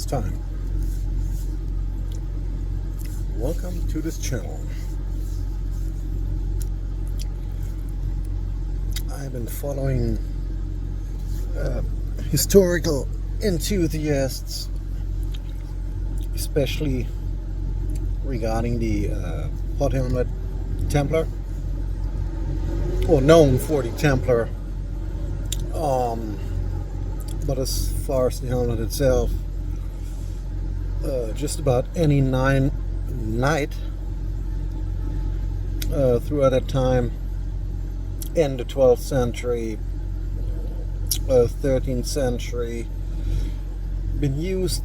first time, welcome to this channel. I've been following historical enthusiasts, especially regarding the pot helmet Templar, or known for the Templar. But as far as the helmet itself, just about any knight throughout that time, in the 12th century, 13th century, been used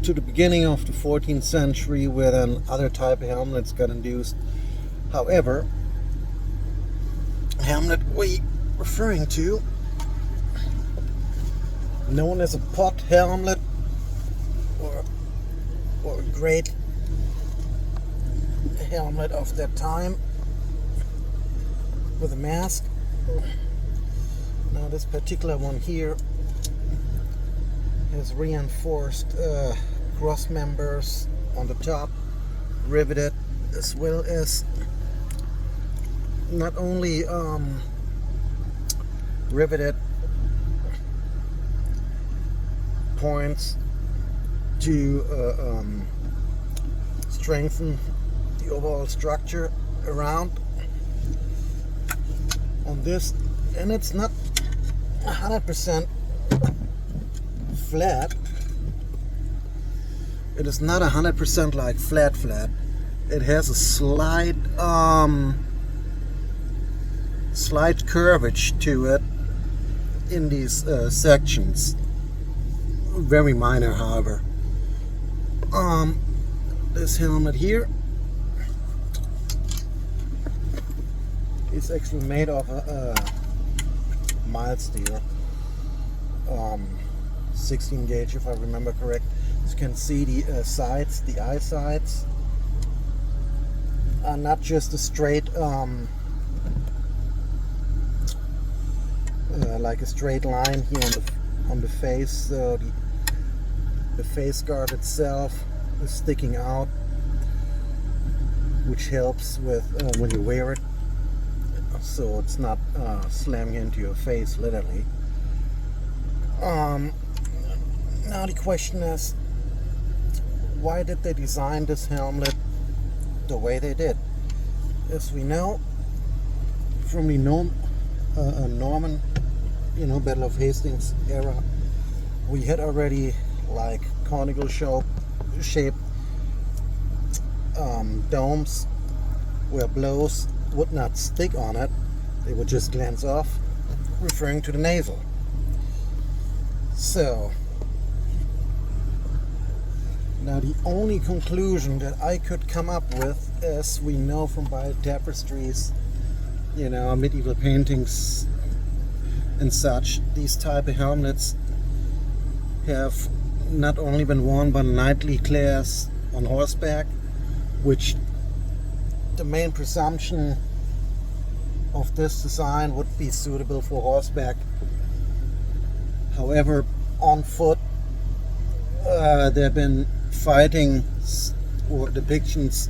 to the beginning of the 14th century, where then other type of helmets got introduced. However, the helmet we referring to, known as a pot helmet, or a great helmet of that time with a mask. Now this particular one here has reinforced cross members on the top, riveted, as well as not only riveted points to strengthen the overall structure around on this, and it's not 100% flat. It is not 100% like flat. It has a slight curvature to it in these sections. Very minor, however. This helmet here is actually made of a mild steel, 16 gauge if I remember correct. As you can see, the sides, the eye sides, are not just a straight like a straight line here on the face. So the face guard itself is sticking out, which helps with when you wear it, so it's not slamming into your face literally. Now the question is, why did they design this helmet the way they did? As we know from the Norman, Battle of Hastings era, we had already like conical shaped domes where blows would not stick on it, they would just glance off, referring to the navel. So now the only conclusion that I could come up with, as we know from bio tapestries, medieval paintings and such, these type of helmets have not only been worn by knightly class on horseback, which the main presumption of this design would be suitable for horseback. However, on foot, there have been fighting or depictions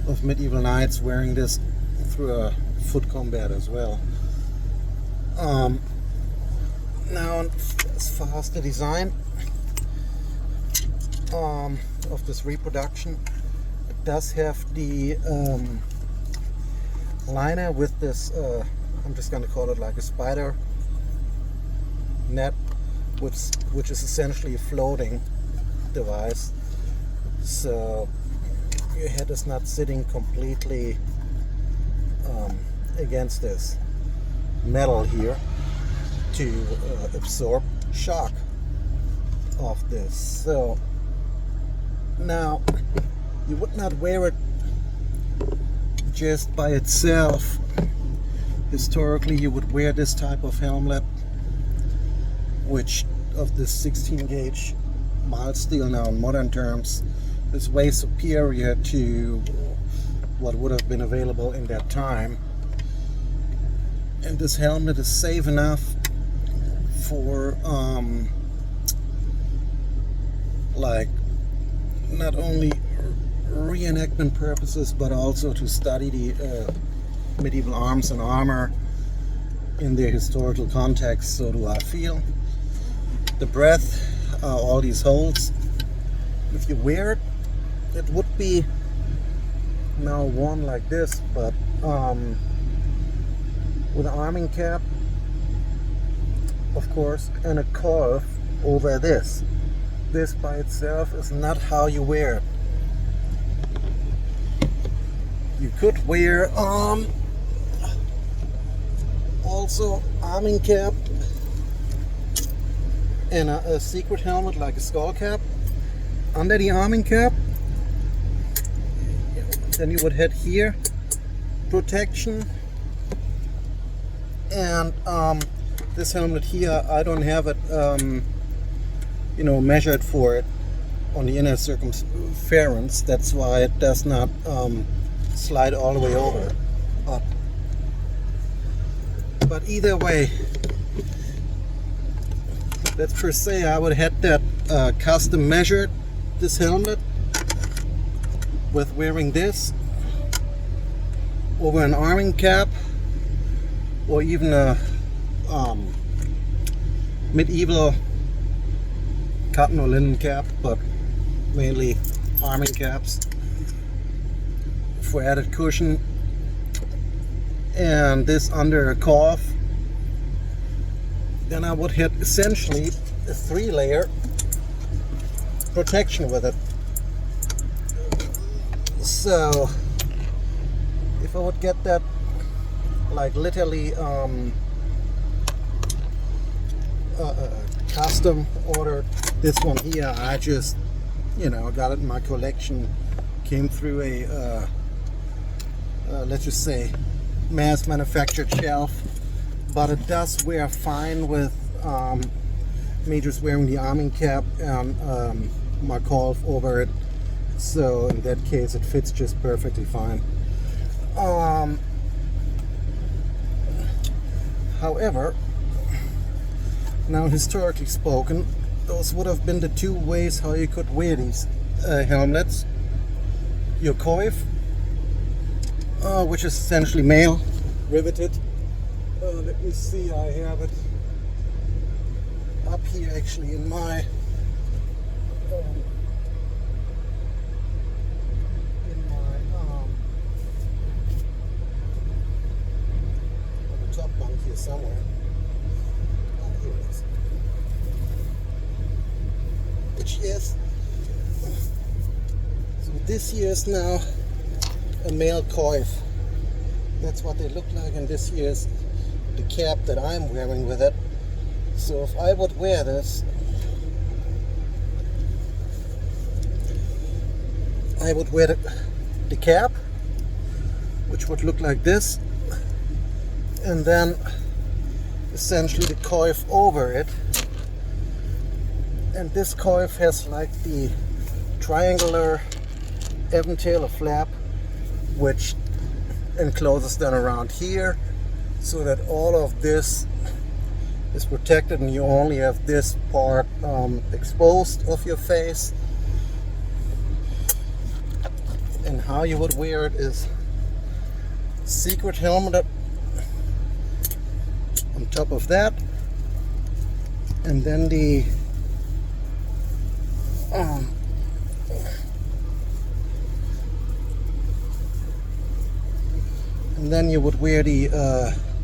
of medieval knights wearing this through a foot combat as well. Now, as far as the design of this reproduction, it does have the liner with this, I'm just going to call it like a spider net, which is essentially a floating device, so your head is not sitting completely against this metal here to absorb shock of this. So now you would not wear it just by itself. Historically, you would wear this type of helmet, which of this 16 gauge mild steel, now in modern terms, is way superior to what would have been available in that time. And this helmet is safe enough for like not only reenactment purposes, but also to study the medieval arms and armor in their historical context. So do I feel. The breadth, all these holes. If you wear it, it would be now worn like this, but with an arming cap, of course, and a coif over this. This by itself is not how you wear it. You could wear also arming cap and a secret helmet like a skull cap under the arming cap. Then you would hit here, protection, and this helmet here, I don't have it measured for it on the inner circumference. That's why it does not slide all the way over up. But either way, let's per se, I would have that custom measured, this helmet, with wearing this over an arming cap, or even a medieval cotton or linen cap, but mainly arming caps for added cushion, and this under a coif. Then I would hit essentially a 3-layer protection with it. So if I would get that like literally custom ordered, this one here, I just got it in my collection, came through a let's just say mass manufactured shelf, but it does wear fine with me just wearing the arming cap and my coif over it. So in that case it fits just perfectly fine. However, now historically spoken, those would have been the two ways how you could wear these helmets. Your coif, which is essentially male riveted. Let me see, I have it up here actually in my on the top bunk here somewhere. Here it is. Which is, so this here is now a male coif. That's what they look like, and this here is the cap that I'm wearing with it. So if I would wear this, I would wear the cap, which would look like this, and then essentially the coif over it. And this coif has like the triangular Eventail flap, which encloses then around here, so that all of this is protected and you only have this part exposed of your face. And how you would wear it is secret helmet on top of that, and then the and then you would wear the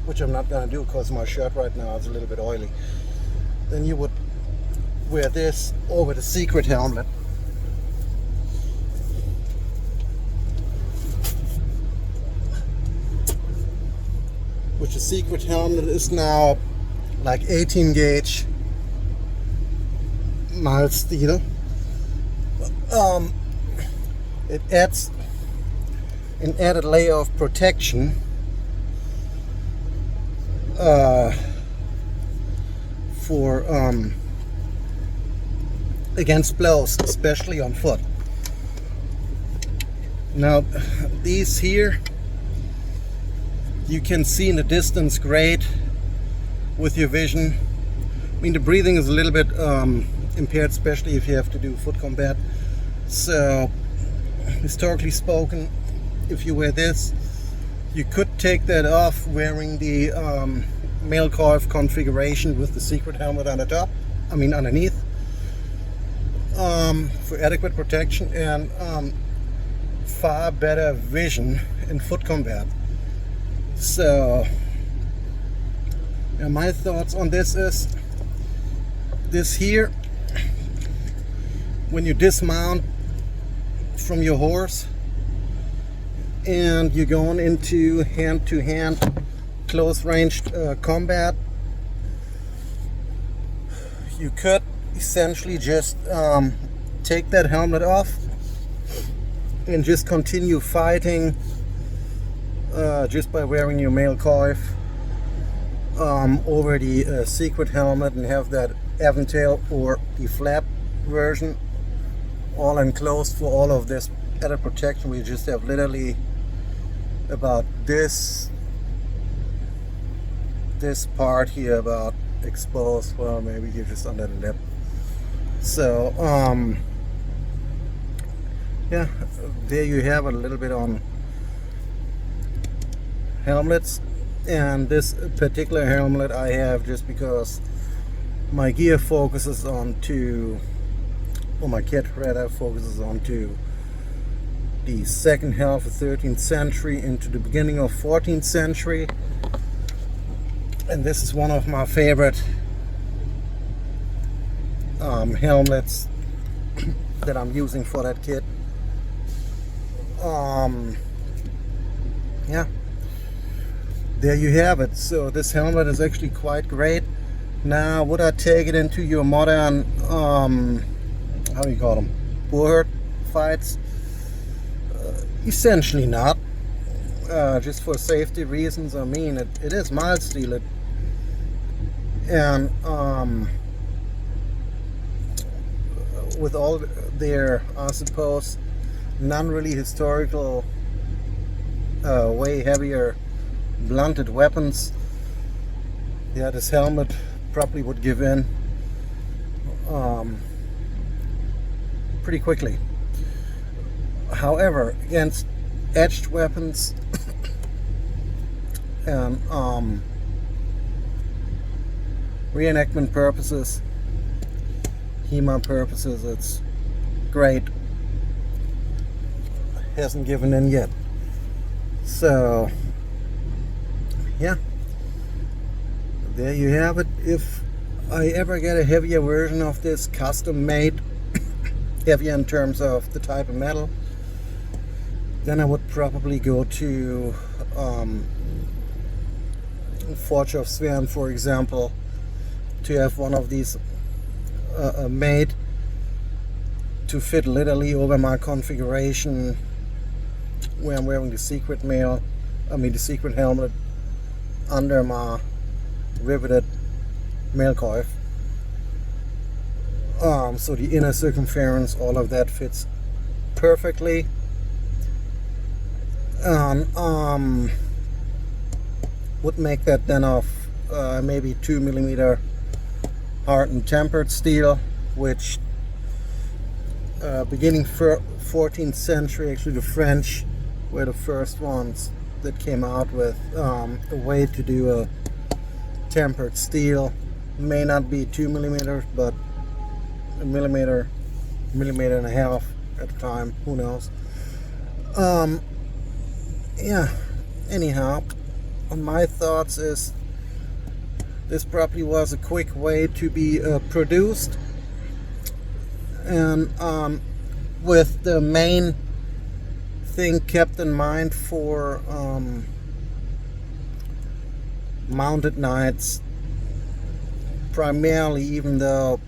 which I'm not gonna do because my shirt right now is a little bit oily. Then you would wear this over the secret helmet. Which the secret helmet is now like 18 gauge mild steel. It adds an added layer of protection for against blows, especially on foot. Now these here, you can see in the distance great with your vision. I mean, the breathing is a little bit impaired, especially if you have to do foot combat. So historically spoken, if you wear this, you could take that off wearing the male coif configuration with the secret helmet on the top, underneath, for adequate protection and far better vision in foot combat. So my thoughts on this is this here, when you dismount from your horse and you're going into hand-to-hand close-ranged combat, you could essentially just take that helmet off and just continue fighting just by wearing your male coif over the secret helmet, and have that Aventail or the flap version all enclosed for all of this added protection. We just have literally about this part here about exposed, well, maybe you're just under the lip. So yeah, there you have it, a little bit on helmets. And this particular helmet I have just because my gear focuses onto, or my kit rather focuses onto the second half of 13th century into the beginning of 14th century, and this is one of my favorite helmets that I'm using for that kit. Yeah, there you have it. So this helmet is actually quite great. Now, would I take it into your modern how do you call them, boar fights? Essentially not. Just for safety reasons. I mean, it is mild steel, and with all their, I suppose, non-really historical, way heavier blunted weapons, yeah, this helmet probably would give in pretty quickly. However, against edged weapons and reenactment purposes, HEMA purposes, it's great. Hasn't given in yet. So yeah, there you have it. If I ever get a heavier version of this custom made, heavier in terms of the type of metal, then I would probably go to Forge of Svern, for example, to have one of these made to fit literally over my configuration where I'm wearing the secret the secret helmet under my riveted male coif. So the inner circumference, all of that fits perfectly. Would make that then of maybe 2mm hardened tempered steel, which beginning 14th century, actually the French were the first ones that came out with a way to do a tempered steel. May not be 2mm, but a millimeter and a half at the time, who knows. Yeah, anyhow, my thoughts is this probably was a quick way to be produced, and with the main thing kept in mind for mounted knights primarily, even though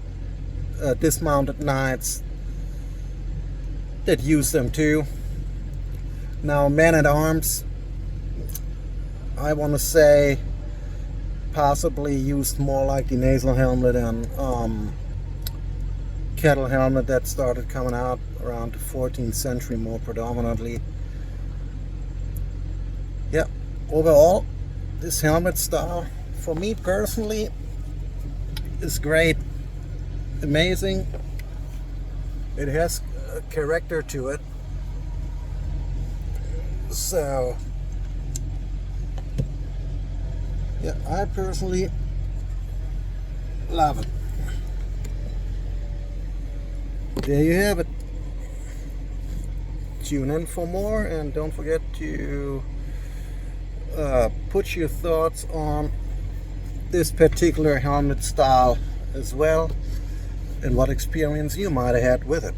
dismounted knights that use them too. Now, man-at-arms, I want to say possibly used more like the nasal helmet and kettle helmet that started coming out around the 14th century more predominantly. Yeah, overall, this helmet style, for me personally, is great. amazing. It has a character to it. So yeah, I personally love it. There you have it. Tune in for more, and don't forget to put your thoughts on this particular helmet style as well, and what experience you might have had with it.